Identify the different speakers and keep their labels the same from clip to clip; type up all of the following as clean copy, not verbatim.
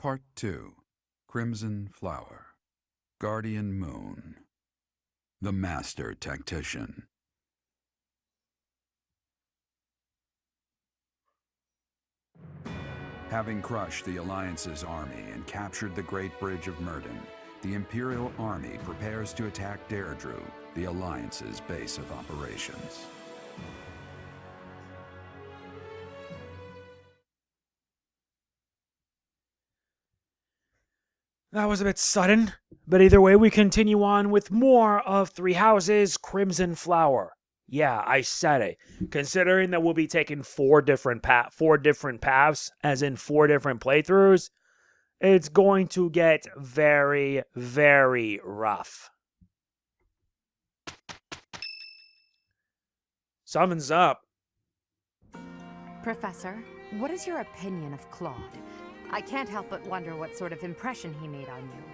Speaker 1: Part 2. Crimson Flower. Guardian Moon. The Master Tactician. Having crushed the Alliance's army and captured the Great Bridge of Myrden, the Imperial Army prepares to attack Deirdru, the Alliance's base of operations.
Speaker 2: That was a bit sudden, but either way, we continue on with more of Three Houses, Crimson Flower. Yeah, I said it. Considering that we'll be taking four different paths, as in 4 different playthroughs, it's going to get very, very rough. Something's up.
Speaker 3: Professor, what is your opinion of Claude? I can't help but wonder what sort of impression he made on you.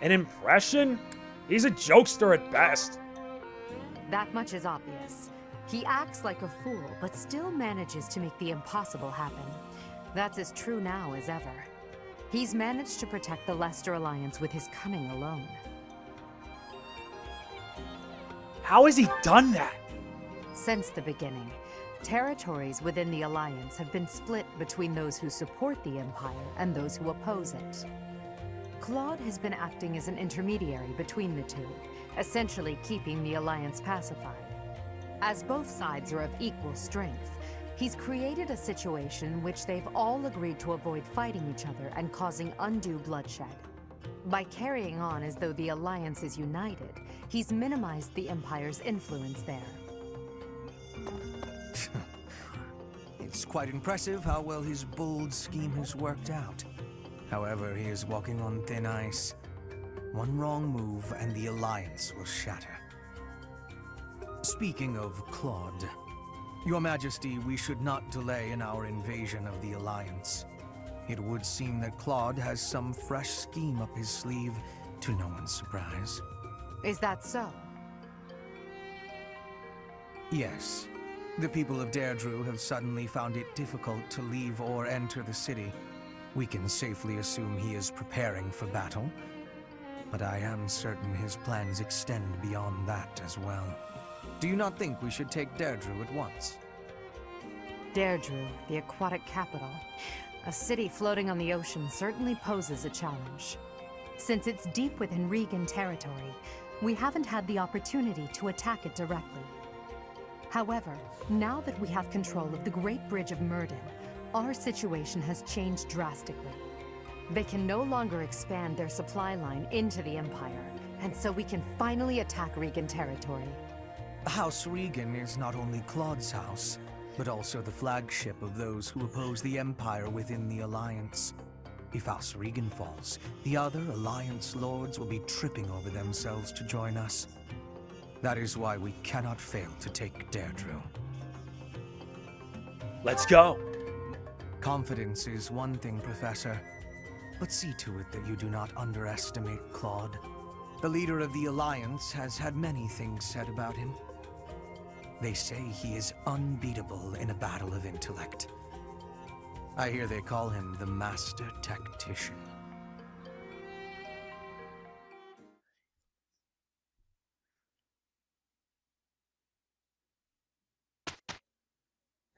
Speaker 2: An impression? He's a jokester at best.
Speaker 3: That much is obvious. He acts like a fool, but still manages to make the impossible happen. That's as true now as ever. He's managed to protect the Leicester Alliance with his cunning alone.
Speaker 2: How has he done that?
Speaker 3: Since the beginning, territories within the Alliance have been split between those who support the Empire and those who oppose it. Claude has been acting as an intermediary between the two, essentially keeping the Alliance pacified. As both sides are of equal strength, he's created a situation in which they've all agreed to avoid fighting each other and causing undue bloodshed. By carrying on as though the Alliance is united, he's minimized the Empire's influence there.
Speaker 4: It's quite impressive how well his bold scheme has worked out. However, he is walking on thin ice. One wrong move and the Alliance will shatter. Speaking of Claude, Your Majesty, we should not delay in our invasion of the Alliance. It would seem that Claude has some fresh scheme up his sleeve, to no one's surprise.
Speaker 3: Is that so?
Speaker 4: Yes. The people of Deirdru have suddenly found it difficult to leave or enter the city. We can safely assume he is preparing for battle, but I am certain his plans extend beyond that as well. Do you not think we should take Deirdru at once?
Speaker 3: Deirdru, the aquatic capital. A city floating on the ocean certainly poses a challenge. Since it's deep within Regan territory, we haven't had the opportunity to attack it directly. However, now that we have control of the Great Bridge of Myrden, our situation has changed drastically. They can no longer expand their supply line into the Empire, and so we can finally attack Regan territory.
Speaker 4: House Regan is not only Claude's house, but also the flagship of those who oppose the Empire within the Alliance. If House Regan falls, the other Alliance lords will be tripping over themselves to join us. That is why we cannot fail to take Deirdru.
Speaker 2: Let's go.
Speaker 4: Confidence is one thing, Professor, but see to it that you do not underestimate Claude. The leader of the Alliance has had many things said about him. They say he is unbeatable in a battle of intellect. I hear they call him the Master Tactician.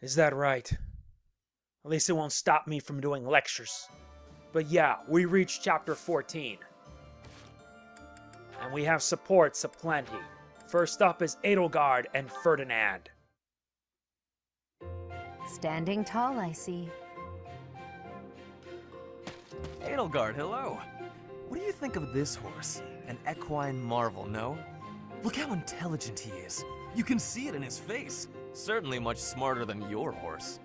Speaker 2: Is that right? At least it won't stop me from doing lectures. But yeah, we reached chapter 14. And we have supports aplenty. First up is Edelgard and Ferdinand.
Speaker 3: Standing tall, I see.
Speaker 5: Edelgard, hello. What do you think of this horse? An equine marvel, no? Look how intelligent he is. You can see it in his face. Certainly much smarter than your horse.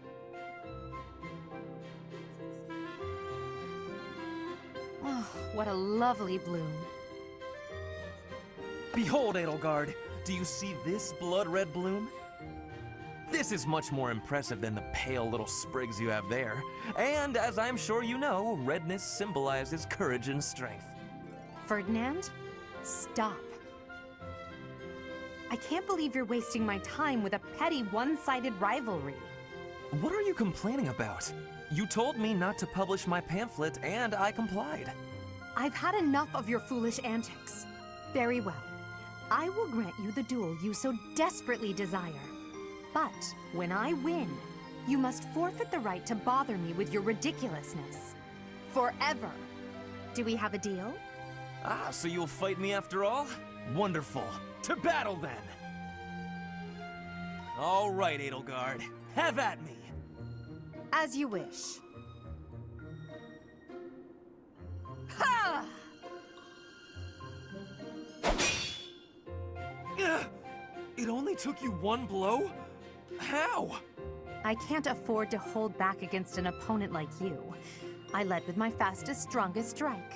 Speaker 3: Oh, what a lovely bloom.
Speaker 5: Behold, Edelgard. Do you see this blood-red bloom? This is much more impressive than the pale little sprigs you have there. And, as I'm sure you know, redness symbolizes courage and strength.
Speaker 3: Ferdinand? Stop. I can't believe you're wasting my time with a petty one-sided rivalry.
Speaker 5: What are you complaining about? You told me not to publish my pamphlet, and I complied.
Speaker 3: I've had enough of your foolish antics. Very well. I will grant you the duel you so desperately desire. But when I win, you must forfeit the right to bother me with your ridiculousness. Forever. Do we have a deal?
Speaker 5: Ah, so you'll fight me after all? Wonderful. To battle, then! All right, Edelgard. Have at me!
Speaker 3: As you wish. Ha!
Speaker 5: It only took you one blow? How?
Speaker 3: I can't afford to hold back against an opponent like you. I led with my fastest, strongest strike.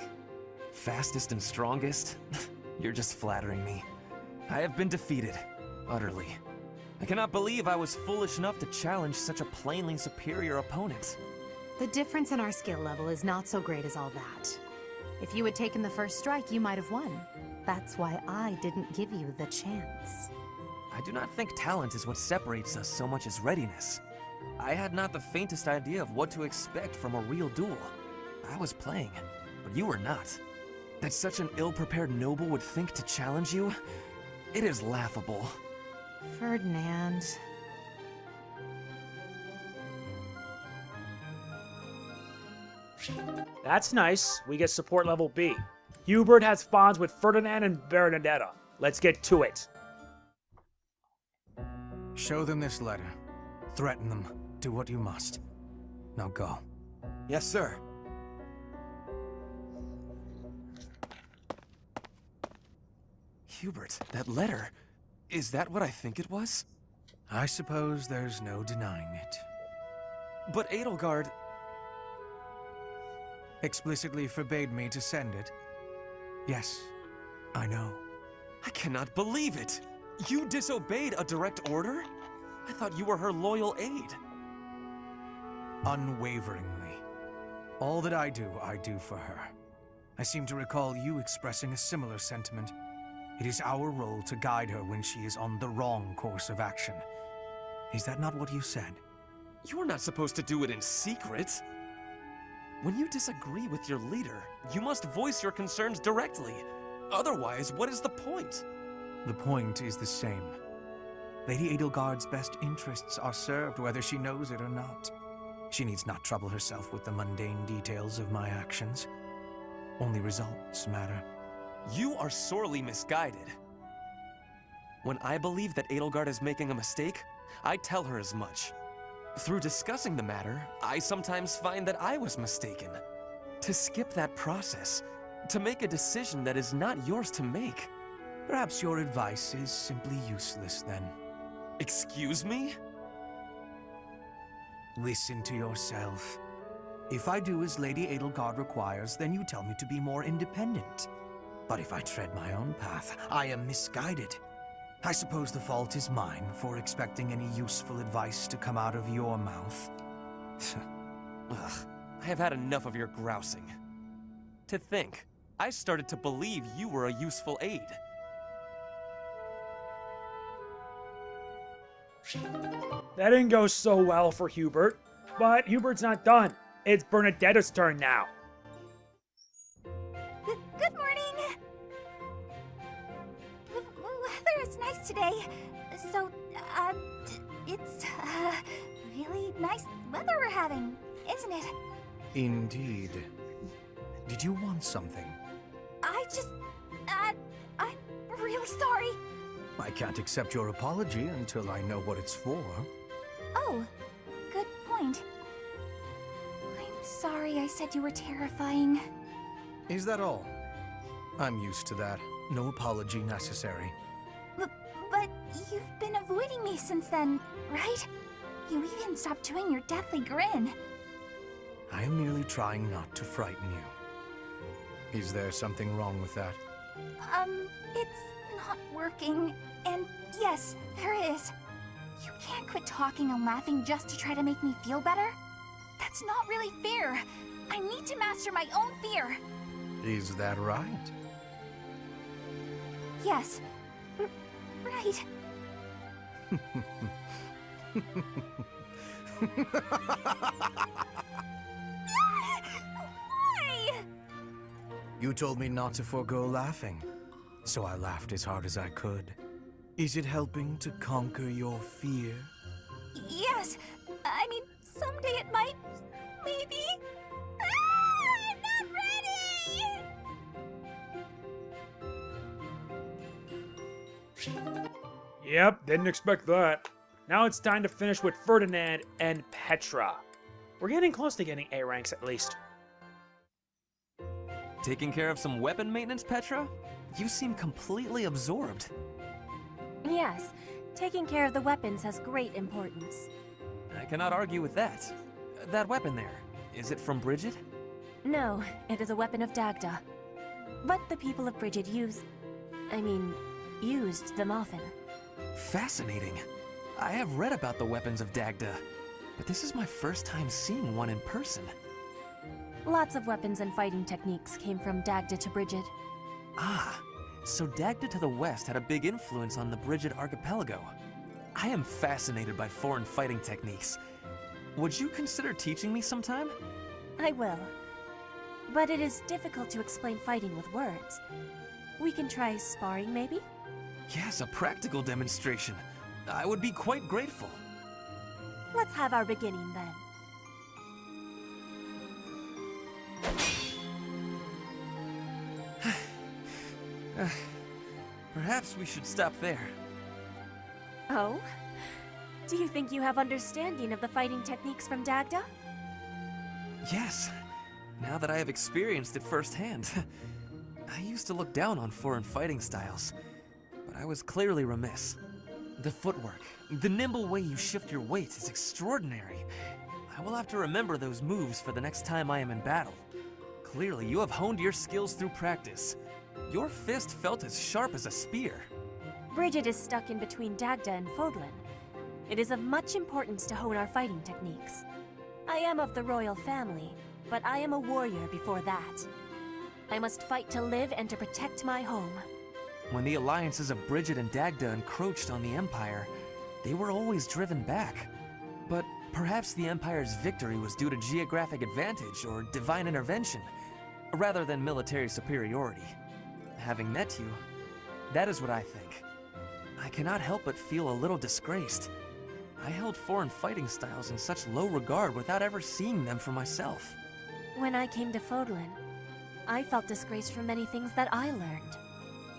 Speaker 5: Fastest and strongest? You're just flattering me. I have been defeated. Utterly. I cannot believe I was foolish enough to challenge such a plainly superior opponent.
Speaker 3: The difference in our skill level is not so great as all that. If you had taken the first strike, you might have won. That's why I didn't give you the chance.
Speaker 5: I do not think talent is what separates us so much as readiness. I had not the faintest idea of what to expect from a real duel. I was playing, but you were not. That such an ill-prepared noble would think to challenge you? It is laughable.
Speaker 3: Ferdinand.
Speaker 2: That's nice. We get support level B. Hubert has bonds with Ferdinand and Bernadetta. Let's get to it.
Speaker 4: Show them this letter. Threaten them. Do what you must. Now go.
Speaker 5: Yes, sir. Hubert, that letter. Is that what I think it was?
Speaker 4: I suppose there's no denying it.
Speaker 5: But Edelgard...
Speaker 4: Explicitly forbade me to send it. Yes, I know.
Speaker 5: I cannot believe it! You disobeyed a direct order? I thought you were her loyal aide.
Speaker 4: Unwaveringly. All that I do for her. I seem to recall you expressing a similar sentiment. It is our role to guide her when she is on the wrong course of action. Is that not what you said?
Speaker 5: You're not supposed to do it in secret. When you disagree with your leader, you must voice your concerns directly. Otherwise, what is the point?
Speaker 4: The point is the same. Lady Edelgard's best interests are served whether she knows it or not. She needs not trouble herself with the mundane details of my actions. Only results matter.
Speaker 5: You are sorely misguided. When I believe that Edelgard is making a mistake, I tell her as much. Through discussing the matter, I sometimes find that I was mistaken. To skip that process, to make a decision that is not yours to make.
Speaker 4: Perhaps your advice is simply useless then.
Speaker 5: Excuse me?
Speaker 4: Listen to yourself. If I do as Lady Edelgard requires, then you tell me to be more independent. But if I tread my own path, I am misguided. I suppose the fault is mine for expecting any useful advice to come out of your mouth.
Speaker 5: Ugh, I have had enough of your grousing. To think, I started to believe you were a useful aide.
Speaker 2: That didn't go so well for Hubert, but Hubert's not done. It's Bernadetta's turn now.
Speaker 6: Good morning. The weather is nice today. So, it's, really nice weather we're having, isn't it?
Speaker 4: Indeed. Did you want something?
Speaker 6: I'm really sorry.
Speaker 4: I can't accept your apology until I know what it's for.
Speaker 6: Oh, good point. I'm sorry I said you were terrifying.
Speaker 4: Is that all? I'm used to that. No apology necessary.
Speaker 6: But you've been avoiding me since then, right? You even stopped doing your deathly grin.
Speaker 4: I am merely trying not to frighten you. Is there something wrong with that?
Speaker 6: It's not working. And yes, there is. You can't quit talking and laughing just to try to make me feel better. That's not really fair. I need to master my own fear.
Speaker 4: Is that right?
Speaker 6: Yes. Right. Why?
Speaker 4: You told me not to forego laughing, so I laughed as hard as I could. Is it helping to conquer your fear?
Speaker 6: Yes. I mean, someday it might. Maybe. I'm not ready!
Speaker 2: Yep, didn't expect that. Now it's time to finish with Ferdinand and Petra. We're getting close to getting A ranks at least.
Speaker 5: Taking care of some weapon maintenance, Petra? You seem completely absorbed.
Speaker 7: Yes, taking care of the weapons has great importance.
Speaker 5: I cannot argue with that. That weapon there, is it from Bridget?
Speaker 7: No, it is a weapon of Dagda. But the people of Bridget used them often.
Speaker 5: Fascinating. I have read about the weapons of Dagda, but this is my first time seeing one in person.
Speaker 7: Lots of weapons and fighting techniques came from Dagda to Bridget.
Speaker 5: Ah, so Dagda to the west had a big influence on the Bridget archipelago. I am fascinated by foreign fighting techniques. Would you consider teaching me sometime?
Speaker 7: I will. But it is difficult to explain fighting with words. We can try sparring, maybe?
Speaker 5: Yes, a practical demonstration. I would be quite grateful.
Speaker 7: Let's have our beginning then.
Speaker 5: Perhaps we should stop there.
Speaker 7: Oh? Do you think you have understanding of the fighting techniques from Dagda?
Speaker 5: Yes, now that I have experienced it firsthand. I used to look down on foreign fighting styles, but I was clearly remiss. The footwork, the nimble way you shift your weight is extraordinary. I will have to remember those moves for the next time I am in battle. Clearly, you have honed your skills through practice. Your fist felt as sharp as a spear.
Speaker 7: Bridget is stuck in between Dagda and Fodlan. It is of much importance to hone our fighting techniques. I am of the royal family, but I am a warrior before that. I must fight to live and to protect my home.
Speaker 5: When the alliances of Bridget and Dagda encroached on the Empire, they were always driven back. But perhaps the Empire's victory was due to geographic advantage or divine intervention, rather than military superiority. Having met you, that is what I think. I cannot help but feel a little disgraced. I held foreign fighting styles in such low regard without ever seeing them for myself.
Speaker 7: When I came to Fodlan, I felt disgraced for many things that I learned.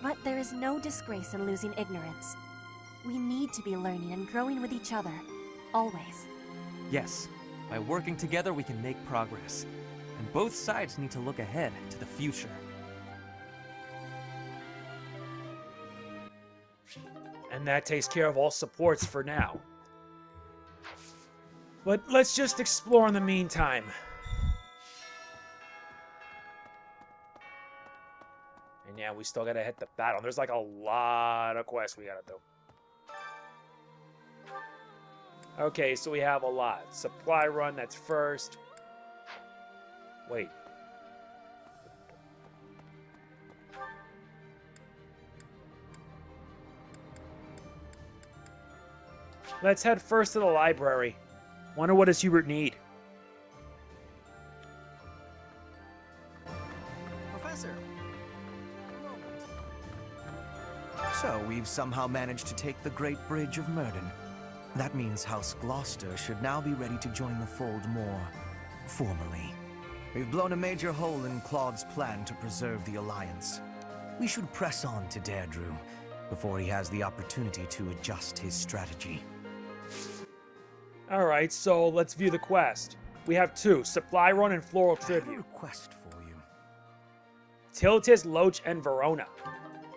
Speaker 7: But there is no disgrace in losing ignorance. We need to be learning and growing with each other, always.
Speaker 5: Yes, by working together we can make progress. And both sides need to look ahead to the future.
Speaker 2: And that takes care of all supports for now. But let's just explore in the meantime. And yeah, we still gotta hit the battle. There's like a lot of quests we gotta do. Okay, so we have a lot. Supply run, that's first. Wait. Let's head first to the library. Wonder what does Hubert need?
Speaker 4: Professor! So, we've somehow managed to take the Great Bridge of Murden. That means House Gloucester should now be ready to join the fold more formally. We've blown a major hole in Claude's plan to preserve the Alliance. We should press on to Deirdru before he has the opportunity to adjust his strategy.
Speaker 2: Alright, so let's view the quest. We have two, Supply Run and Floral
Speaker 4: I have a
Speaker 2: Tribute.
Speaker 4: request for you.
Speaker 2: Tiltis, Loach, and Verona.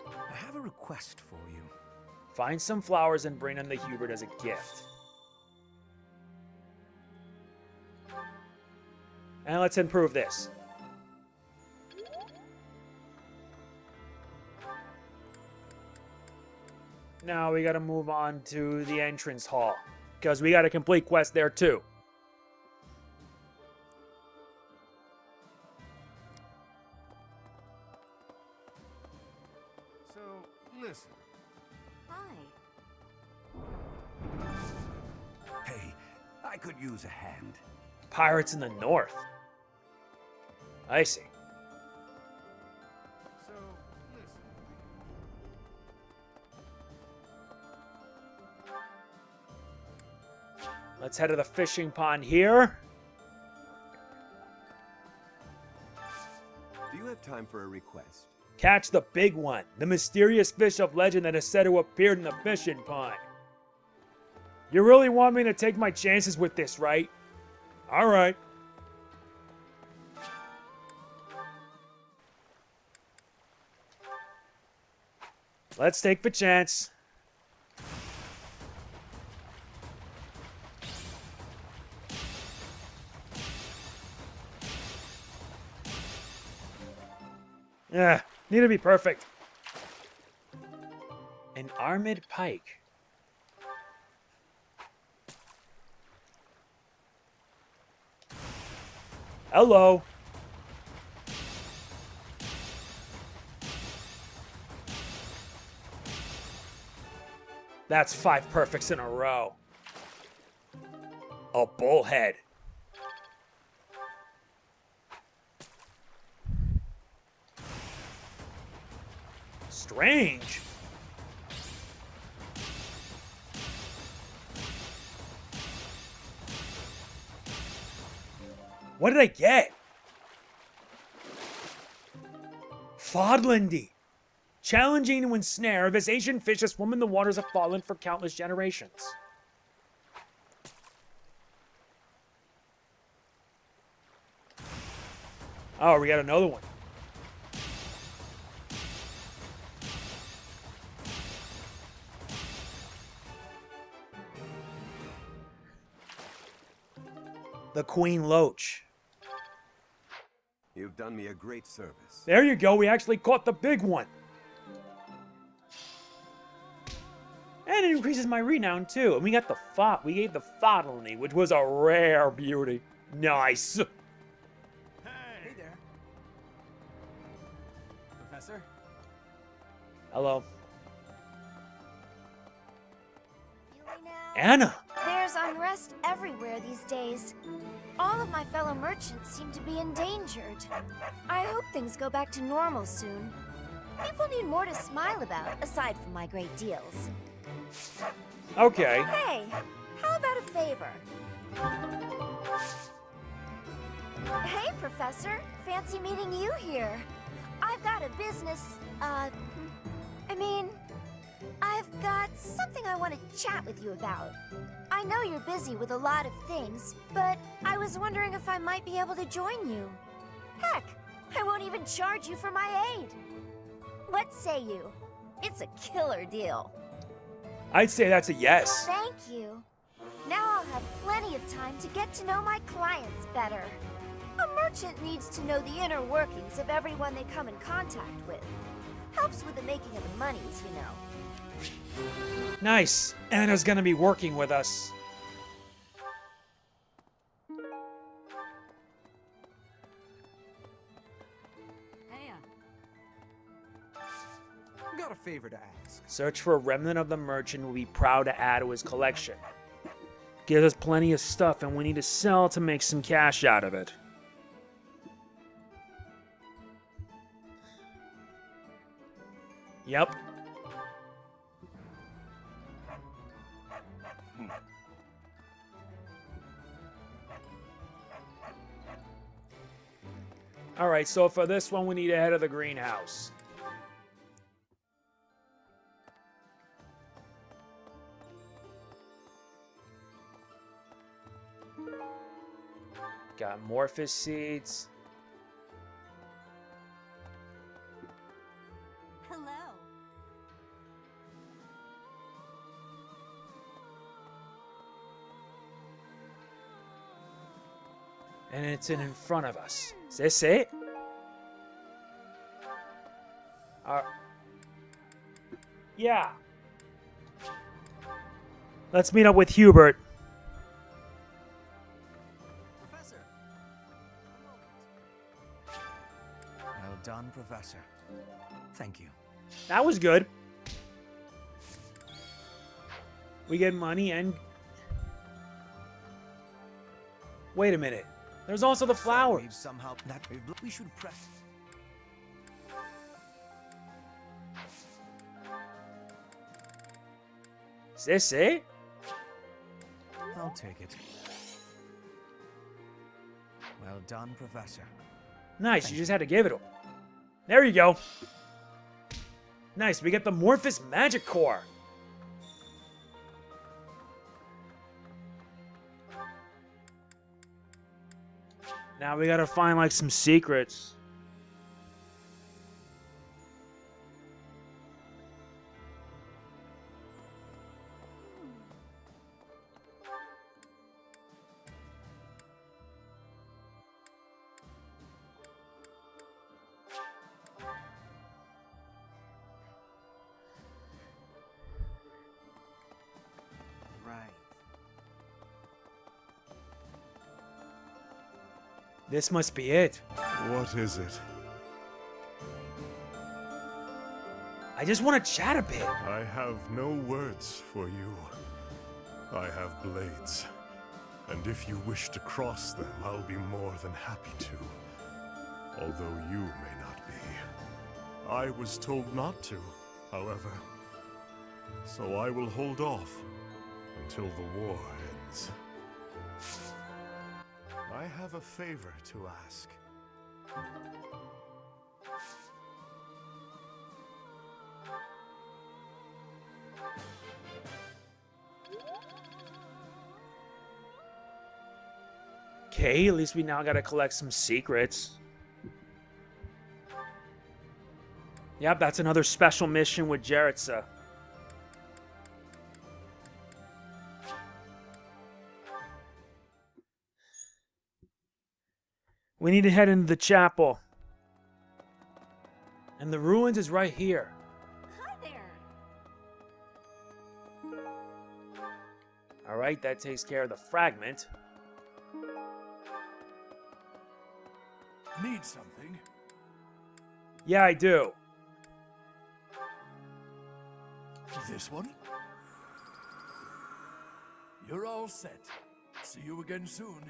Speaker 4: I have a request for you.
Speaker 2: Find some flowers and bring them to Hubert as a gift. And let's improve this. Now we gotta move on to the entrance hall, because we got a complete quest there too.
Speaker 8: So, listen.
Speaker 7: Hi.
Speaker 8: Hey, I could use use a hand.
Speaker 2: Pirates in the north. I see.
Speaker 8: So, listen.
Speaker 2: Let's head to the fishing pond here.
Speaker 8: Do you have time for a request?
Speaker 2: Catch the big one, the mysterious fish of legend that is said to have appeared in the fishing pond. You really want me to take my chances with this, right? Alright. Let's take the chance. Yeah, need to be perfect. An armored pike. Hello. That's 5 perfects in a row. A bullhead. Strange. What did I get? Fodlandy. Challenging to ensnare, this ancient fish has swum in the waters of Fodland for countless generations. Oh, we got another one. The Queen Loach.
Speaker 8: You've done me a great service.
Speaker 2: There you go, we actually caught the big one. And it increases my renown too. And we got the we gave the Fodlany, which was a rare beauty. Nice.
Speaker 4: Hey there. Professor?
Speaker 2: Hello. Anna.
Speaker 9: There's unrest everywhere these days. All of my fellow merchants seem to be endangered. I hope things go back to normal soon. People need more to smile about, aside from my great deals.
Speaker 2: Okay.
Speaker 9: Hey, how about a favor? Hey, Professor. Fancy meeting you here. I've got a business, I've got something I want to chat with you about. I know you're busy with a lot of things, but I was wondering if I might be able to join you. Heck, I won't even charge you for my aid. What say you? It's a killer deal.
Speaker 2: I'd say that's a yes.
Speaker 9: Thank you. Now I'll have plenty of time to get to know my clients better. A merchant needs to know the inner workings of everyone they come in contact with. Helps with the making of the monies, you know.
Speaker 2: Nice. Anna's gonna be working with us.
Speaker 4: Got a favor to ask.
Speaker 2: Search for a remnant of the merchant we'll be proud to add to his collection. Gives us plenty of stuff and we need to sell to make some cash out of it. Yep. Alright, so for this one we need to head to the greenhouse. Got Morphus seeds.
Speaker 7: Hello.
Speaker 2: And it's in front of us. Is this it? Yeah. Let's meet up with Hubert.
Speaker 4: Professor. Well done, Professor. Thank you.
Speaker 2: That was good. We get money and... Wait a minute. There's also the flower.
Speaker 4: We've somehow that we should press.
Speaker 2: Is this it?
Speaker 4: I'll take it. Well done, Professor.
Speaker 2: Nice, you just had to give it to him. There you go. Nice, we get the Morphous Magic Core. Now we gotta find like some secrets.
Speaker 4: Right.
Speaker 2: This must be it.
Speaker 10: What is it?
Speaker 2: I just want to chat a bit.
Speaker 10: I have no words for you. I have blades. And if you wish to cross them, I'll be more than happy to. Although you may not be. I was told not to, however. So I will hold off until the war ends. I have a favor to ask.
Speaker 2: Okay, at least we now gotta collect some secrets. Yep, that's another special mission with Jaritza. We need to head into the chapel. And the ruins is right here.
Speaker 6: Hi there.
Speaker 2: Alright, that takes care of the fragment.
Speaker 11: Need something?
Speaker 2: Yeah, I do.
Speaker 11: This one? You're all set. See you again soon.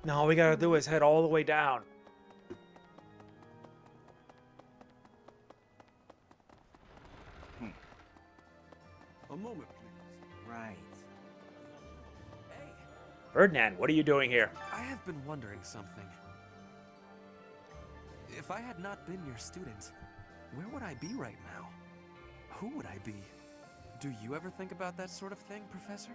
Speaker 2: Now all we gotta do is head all the way down.
Speaker 8: A moment, please.
Speaker 4: Right.
Speaker 5: Hey,
Speaker 2: Ferdinand, what are you doing here?
Speaker 5: I have been wondering something. If I had not been your student, where would I be right now? Who would I be? Do you ever think about that sort of thing, Professor?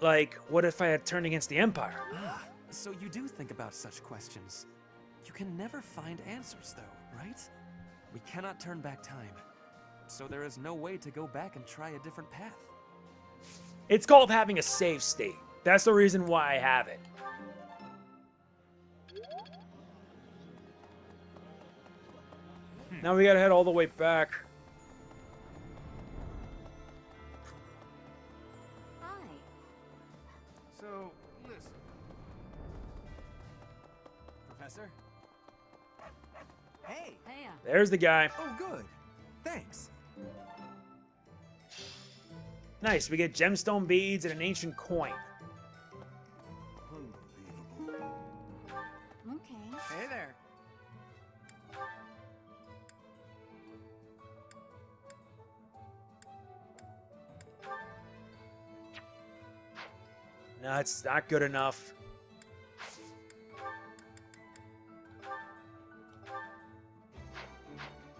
Speaker 2: Like, what if I had turned against the Empire?
Speaker 5: Ah, so you do think about such questions. You can never find answers, though, right? We cannot turn back time. So there is no way to go back and try a different path.
Speaker 2: It's called having a save state. That's the reason why I have it. Now we gotta head all the way back.
Speaker 6: Hi.
Speaker 11: So, listen. Professor?
Speaker 4: Hey.
Speaker 3: Hey,
Speaker 2: There's the guy.
Speaker 4: Oh, good. Thanks.
Speaker 2: Nice, we get gemstone beads and an ancient coin.
Speaker 8: Unbelievable.
Speaker 6: Okay.
Speaker 4: Hey there.
Speaker 2: No, it's not good enough.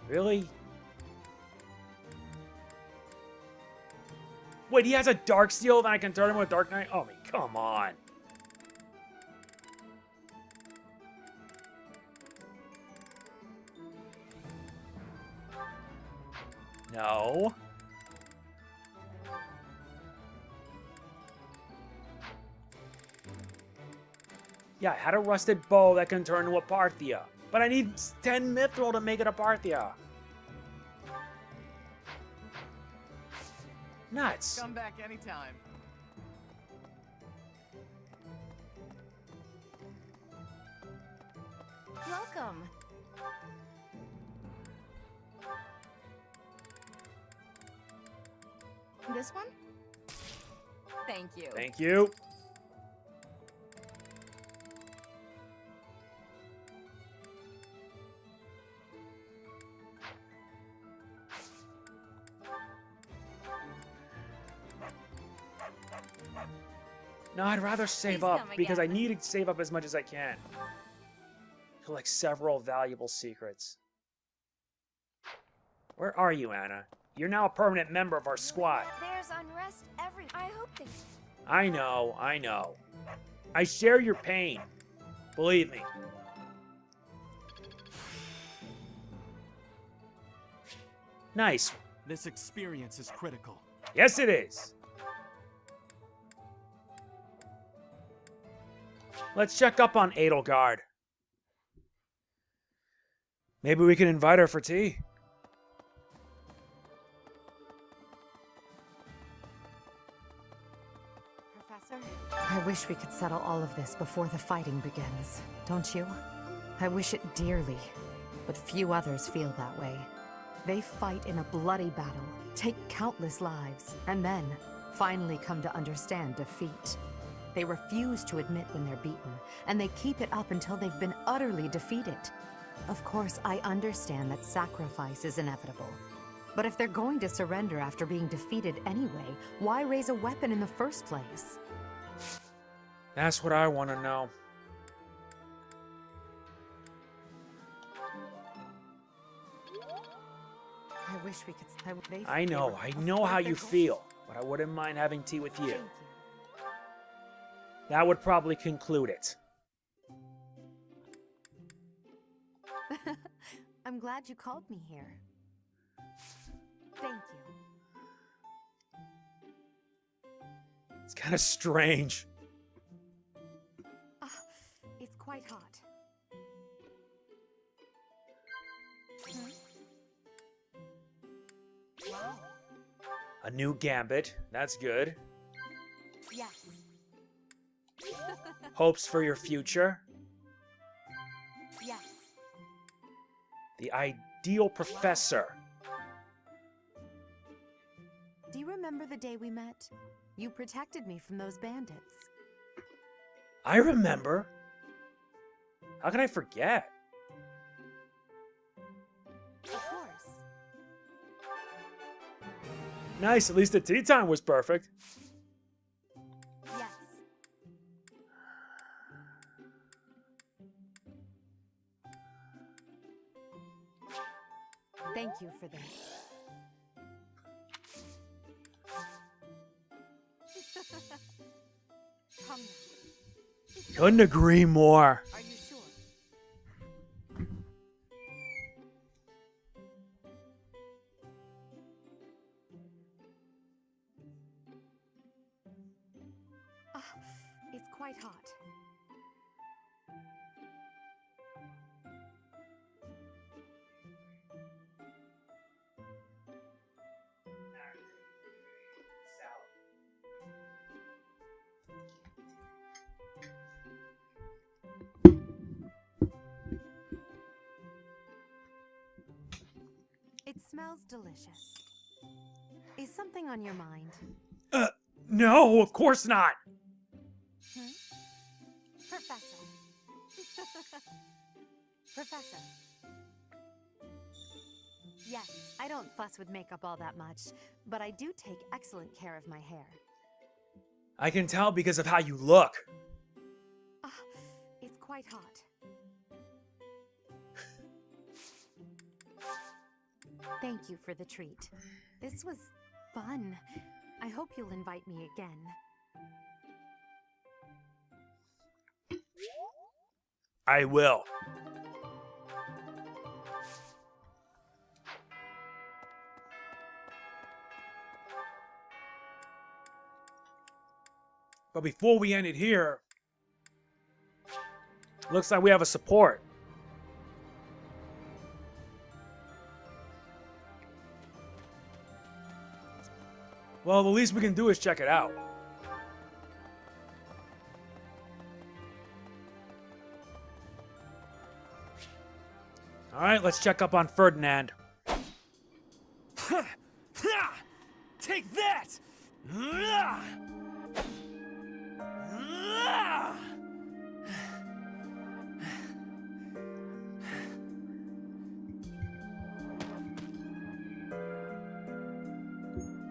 Speaker 2: Really? Wait, he has a Dark Steel that I can turn him with Dark Knight? Oh, I mean, come on. No. Yeah, I had a rusted bow that can turn to a Parthia. But I need 10 Mithril to make it a Parthia. Nuts.
Speaker 4: Come back anytime.
Speaker 9: Welcome.
Speaker 6: This one? Thank you.
Speaker 2: Thank you. No, I'd rather save
Speaker 6: Please
Speaker 2: up
Speaker 6: come
Speaker 2: because I
Speaker 6: again.
Speaker 2: need to save up as much as I can. Collect several valuable secrets. Where are you, Anna? You're now a permanent member of our squad.
Speaker 9: There's unrest every. I hope they.
Speaker 2: I know, I know. I share your pain. Believe me. Nice.
Speaker 12: This experience is critical.
Speaker 2: Yes, it is. Let's check up on Edelgard. Maybe we can invite her for tea.
Speaker 3: Professor? I wish we could settle all of this before the fighting begins, don't you? I wish it dearly, but few others feel that way. They fight in a bloody battle, take countless lives, and then finally come to understand defeat. They refuse to admit when they're beaten, and they keep it up until they've been utterly defeated. Of course, I understand that sacrifice is inevitable. But if they're going to surrender after being defeated anyway, why raise a weapon in the first place?
Speaker 2: That's what I want to know.
Speaker 3: I wish we could...
Speaker 2: I know how you feel, but I wouldn't mind having tea with you.
Speaker 3: Thank you.
Speaker 2: That would probably conclude it.
Speaker 3: I'm glad you called me here. Thank you.
Speaker 2: It's kind of strange.
Speaker 3: It's quite hot. Wow.
Speaker 2: A new gambit. That's good.
Speaker 3: Yes.
Speaker 2: Hopes for your future.
Speaker 3: Yes.
Speaker 2: The ideal professor.
Speaker 3: Do you remember the day we met? You protected me from those bandits.
Speaker 2: I remember. How can I forget?
Speaker 3: Of course.
Speaker 2: Nice, at least the tea time was perfect.
Speaker 3: Yes. Thank you for this. Come now.
Speaker 2: Couldn't agree more.
Speaker 3: Are you sure? It's quite hot. It smells delicious. Is something on your mind?
Speaker 2: No, of course not.
Speaker 3: Professor. Professor. Yes, I don't fuss with makeup all that much, but I do take excellent care of my hair.
Speaker 2: I can tell because of how you look.
Speaker 3: It's quite hot. Thank you for the treat. This was fun. I hope you'll invite me again.
Speaker 2: I will. But before we end it here, looks like we have a support. Well, the least we can do is check it out. All right, let's check up on Ferdinand.
Speaker 12: Take that!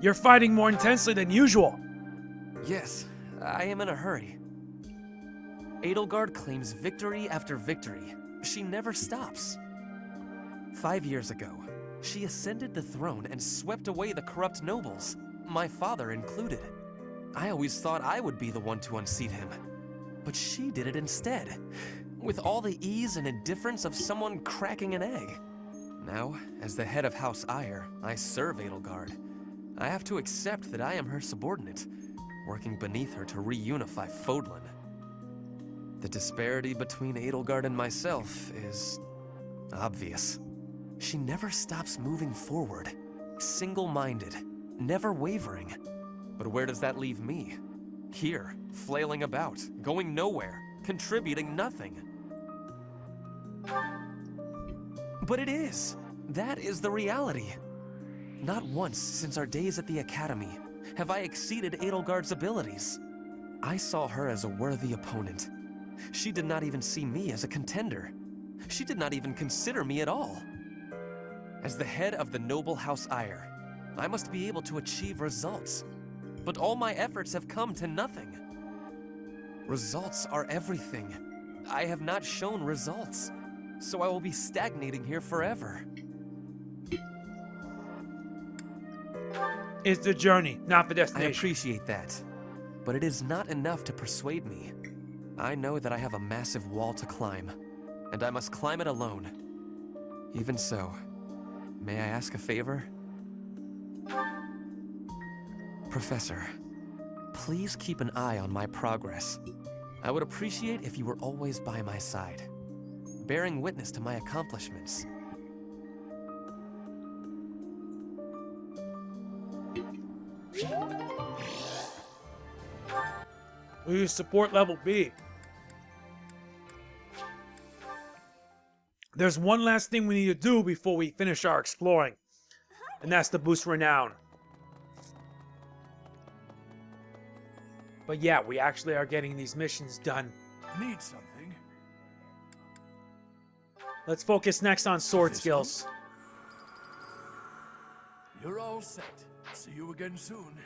Speaker 2: You're fighting more intensely than usual.
Speaker 5: Yes, I am in a hurry. Edelgard claims victory after victory. She never stops. 5 years ago, she ascended the throne and swept away the corrupt nobles, my father included. I always thought I would be the one to unseat him. But she did it instead, with all the ease and indifference of someone cracking an egg. Now, as the head of House Eyre, I serve Edelgard. I have to accept that I am her subordinate, working beneath her to reunify Fodlan. The disparity between Edelgard and myself is obvious. She never stops moving forward, single-minded, never wavering. But where does that leave me? Here, flailing about, going nowhere, contributing nothing. But it is. That is the reality. Not once since our days at the Academy have I exceeded Edelgard's abilities. I saw her as a worthy opponent. She did not even see me as a contender. She did not even consider me at all. As the head of the noble House Eyre, I must be able to achieve results. But all my efforts have come to nothing. Results are everything. I have not shown results, so I will be stagnating here forever.
Speaker 2: It's the journey, not the
Speaker 5: I
Speaker 2: destination.
Speaker 5: appreciate that, but it is not enough to persuade me. I know that I have a massive wall to climb, and I must climb it alone. Even so, may I ask a favor? Professor, please keep an eye on my progress. I would appreciate if you were always by my side, bearing witness to my accomplishments.
Speaker 2: We use support level B. There's one last thing we need to do before we finish our exploring, and that's to boost renown. But yeah, we actually are getting these missions done.
Speaker 11: Need something?
Speaker 2: Let's focus next on sword
Speaker 11: This
Speaker 2: skills.
Speaker 11: You're all set. See you again soon.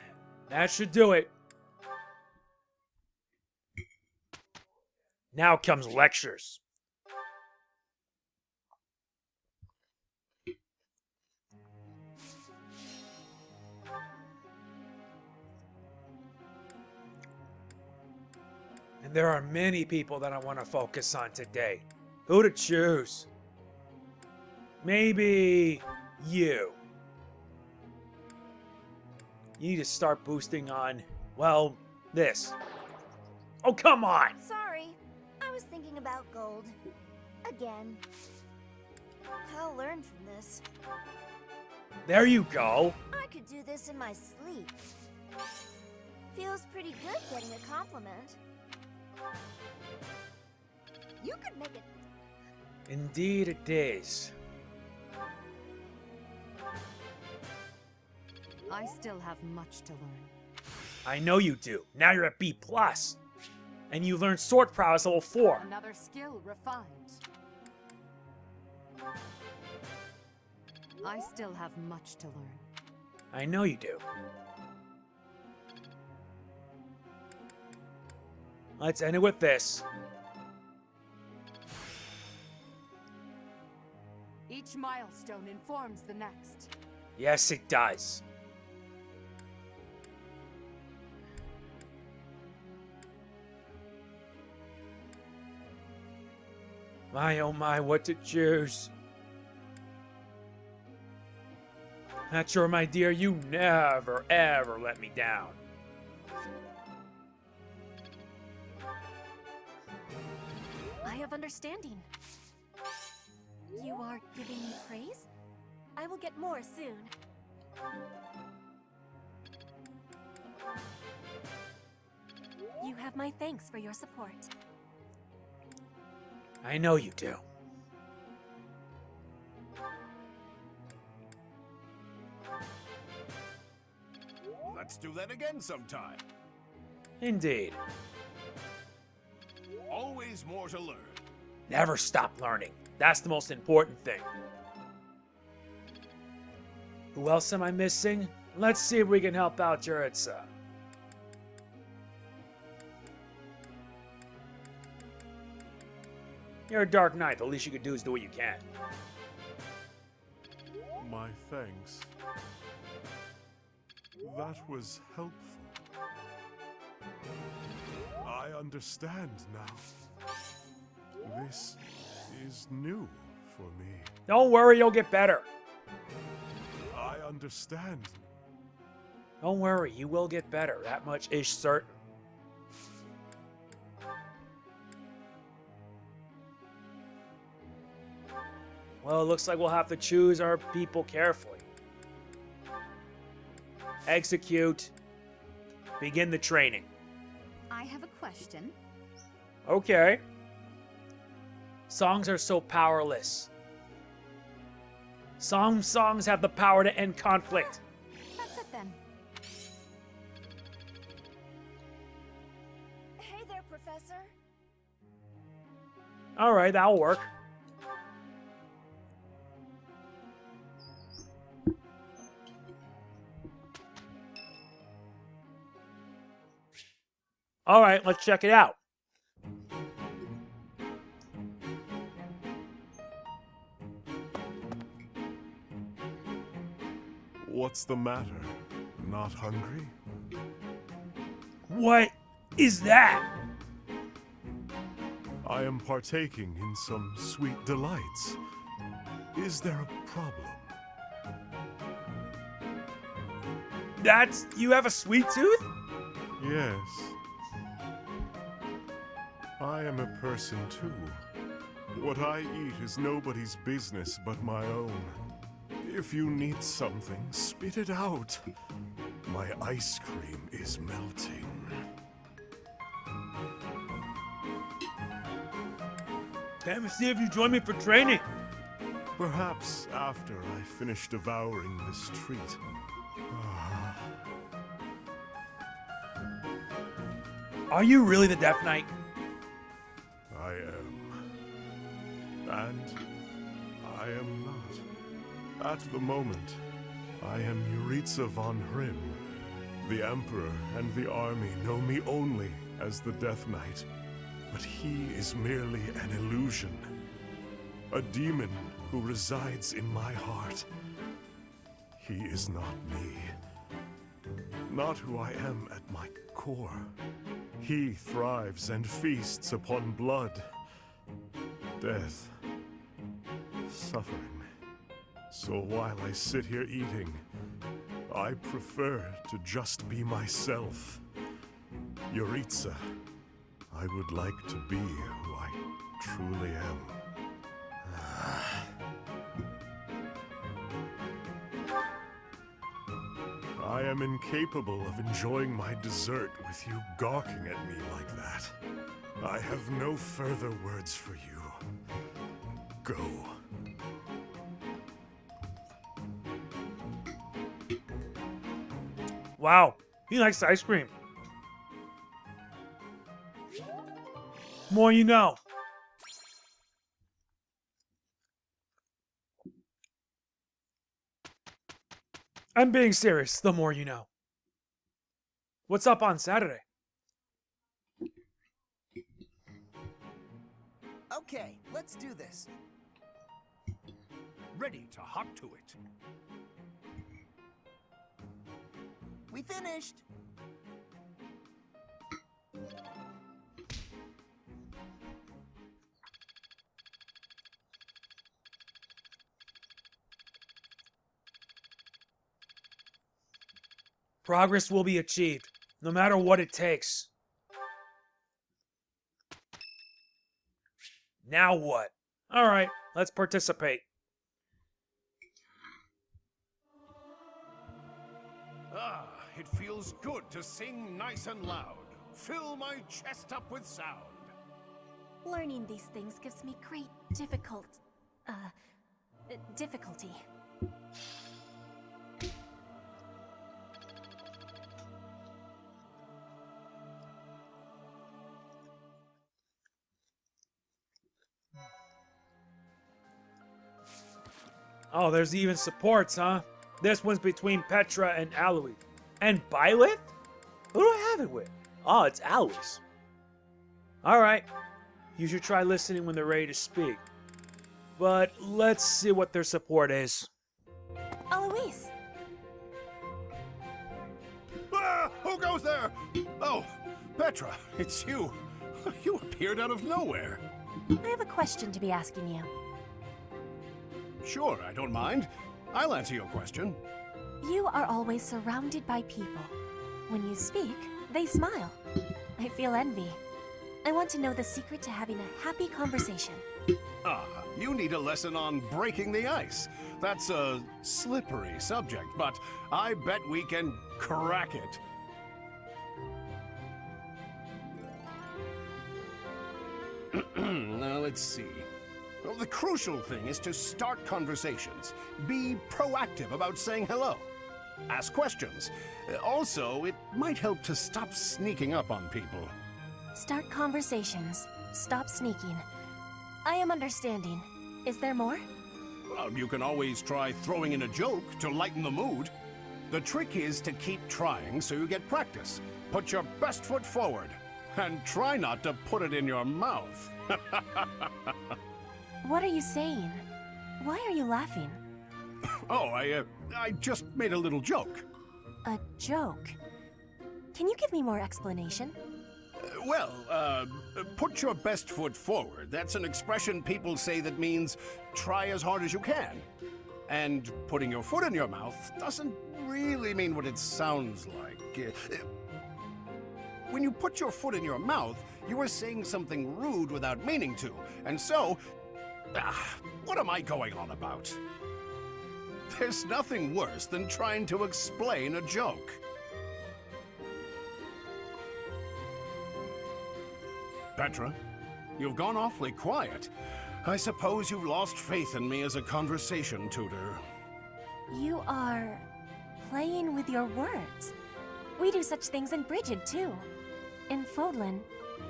Speaker 2: That should do it. Now comes lectures. And there are many people that I want to focus on today. Who to choose? Maybe you. You need to start boosting on, well, this. Oh, come on!
Speaker 9: Sorry, I was thinking about gold. Again. I'll learn from this.
Speaker 2: There you go.
Speaker 9: I could do this in my sleep. Feels pretty good getting a compliment. You could make it.
Speaker 2: Indeed it is.
Speaker 3: I still have much to learn.
Speaker 2: I know you do. Now you're at B+. And you learned sword prowess level 4.
Speaker 3: Another skill refined. I still have much to learn.
Speaker 2: I know you do. Let's end it with this.
Speaker 3: Each milestone informs the next.
Speaker 2: Yes, it does. My oh my, what to choose? Not sure, my dear, you never ever let me down.
Speaker 7: I have understanding. You are giving me praise? I will get more soon. You have my thanks for your support.
Speaker 2: I know you do.
Speaker 8: Let's do that again sometime.
Speaker 2: Indeed.
Speaker 8: Always more to learn.
Speaker 2: Never stop learning. That's the most important thing. Who else am I missing? Let's see if we can help out Juritsa. You're a Dark Knight. The least you could do is do what you can.
Speaker 10: My thanks. That was helpful. I understand now. This is new for me.
Speaker 2: Don't worry, you'll get better.
Speaker 10: I understand.
Speaker 2: Don't worry, you will get better. That much is certain. Well, it looks like we'll have to choose our people carefully. Execute. Begin the training.
Speaker 13: I have a question.
Speaker 2: Okay. Songs are so powerless. Some songs have the power to end conflict.
Speaker 13: That's it then.
Speaker 9: Hey there, Professor.
Speaker 2: Alright, that'll work. Alright, let's check it out.
Speaker 10: What's the matter? Not hungry?
Speaker 2: What is that?
Speaker 10: I am partaking in some sweet delights. Is there a problem?
Speaker 2: That's... you have a sweet tooth?
Speaker 10: Yes. I am a person too. What I eat is nobody's business but my own. If you need something, spit it out. My ice cream is melting.
Speaker 2: Come and see if you join me for training.
Speaker 10: Perhaps after I finish devouring this treat.
Speaker 2: Are you really the Death Knight?
Speaker 10: I am. And I am not. At the moment, I am Yuritsa von Hrim. The Emperor and the army know me only as the Death Knight. But he is merely an illusion. A demon who resides in my heart. He is not me. Not who I am at my core. He thrives and feasts upon blood, death, suffering. So while I sit here eating, I prefer to just be myself. Yuritsa, I would like to be who I truly am. I am incapable of enjoying my dessert with you gawking at me like that. I have no further words for you. Go.
Speaker 2: Wow, he likes ice cream. More you know. I'm being serious, the more you know. What's up on Saturday?
Speaker 14: Okay, let's do this.
Speaker 11: Ready to hop to it.
Speaker 14: We finished.
Speaker 2: Progress will be achieved, no matter what it takes. Now what? Alright, let's participate.
Speaker 8: Ah, it feels good to sing nice and loud. Fill my chest up with sound.
Speaker 7: Learning these things gives me great difficulty.
Speaker 2: Oh, there's even supports, huh? This one's between Petra and Aloy. And Byleth? Who do I have it with? Oh, it's Aloys. Alright. You should try listening when they're ready to speak. But let's see what their support is.
Speaker 7: Alois!
Speaker 8: Ah, who goes there? Oh, Petra, it's you. You appeared out of nowhere.
Speaker 7: I have a question to be asking you.
Speaker 8: Sure, I don't mind. I'll answer your question.
Speaker 7: You are always surrounded by people. When you speak, they smile. I feel envy. I want to know the secret to having a happy conversation.
Speaker 8: Ah, you need a lesson on breaking the ice. That's a slippery subject, but I bet we can crack it. Now, let's see. Well, the crucial thing is to start conversations. Be proactive about saying hello. Ask questions. Also, it might help to stop sneaking up on people.
Speaker 7: Start conversations. Stop sneaking. I am understanding. Is there more?
Speaker 8: Well, you can always try throwing in a joke to lighten the mood. The trick is to keep trying so you get practice. Put your best foot forward. And try not to put it in your mouth.
Speaker 7: What are you saying? Why are you laughing?
Speaker 8: Oh, I just made a little joke.
Speaker 7: A joke? Can you give me more explanation?
Speaker 8: Put your best foot forward. That's an expression people say that means try as hard as you can. And putting your foot in your mouth doesn't really mean what it sounds like. When you put your foot in your mouth, you are saying something rude without meaning to. And so, what am I going on about? There's nothing worse than trying to explain a joke. Petra, you've gone awfully quiet. I suppose you've lost faith in me as a conversation tutor.
Speaker 7: You are playing with your words. We do such things in Brigid, too. In Fodlan,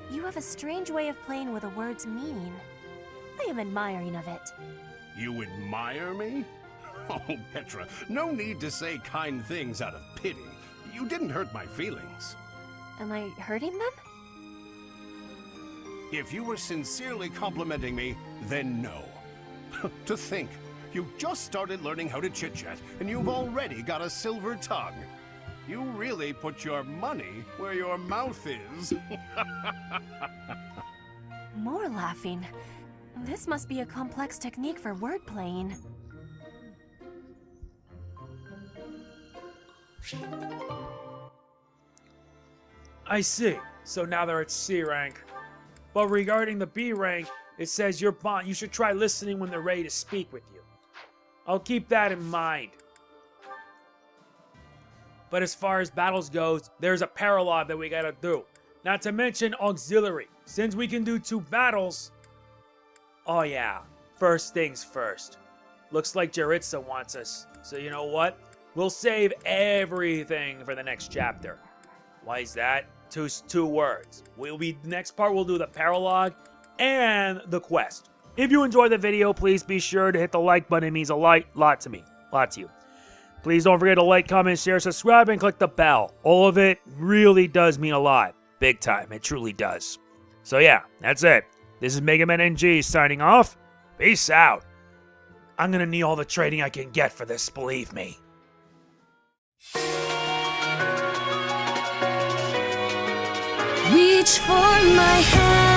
Speaker 7: you have a strange way of playing with a word's meaning. I am admiring of it.
Speaker 8: You admire me? Oh, Petra, no need to say kind things out of pity. You didn't hurt my feelings.
Speaker 7: Am I hurting them?
Speaker 8: If you were sincerely complimenting me, then no. To think, you just started learning how to chit-chat, and you've already got a silver tongue. You really put your money where your mouth is.
Speaker 7: More laughing. This must be a complex technique for word playing.
Speaker 2: I see. So now they're at C rank. But regarding the B rank, it says your bond. You should try listening when they're ready to speak with you. I'll keep that in mind. But as far as battles goes, there's a paralogue that we gotta do. Not to mention auxiliary. Since we can do 2 battles... Oh yeah, first things first. Looks like Jaritza wants us. So you know what? We'll save everything for the next chapter. Why is that? Two words. Next part we'll do the paralogue and the quest. If you enjoyed the video, please be sure to hit the like button. It means a lot to me. A lot to you. Please don't forget to like, comment, share, subscribe, and click the bell. All of it really does mean a lot. Big time. It truly does. So yeah, that's it. This is MegamanNG signing off. Peace out. I'm gonna need all the trading I can get for this, believe me.
Speaker 15: Reach for my hand.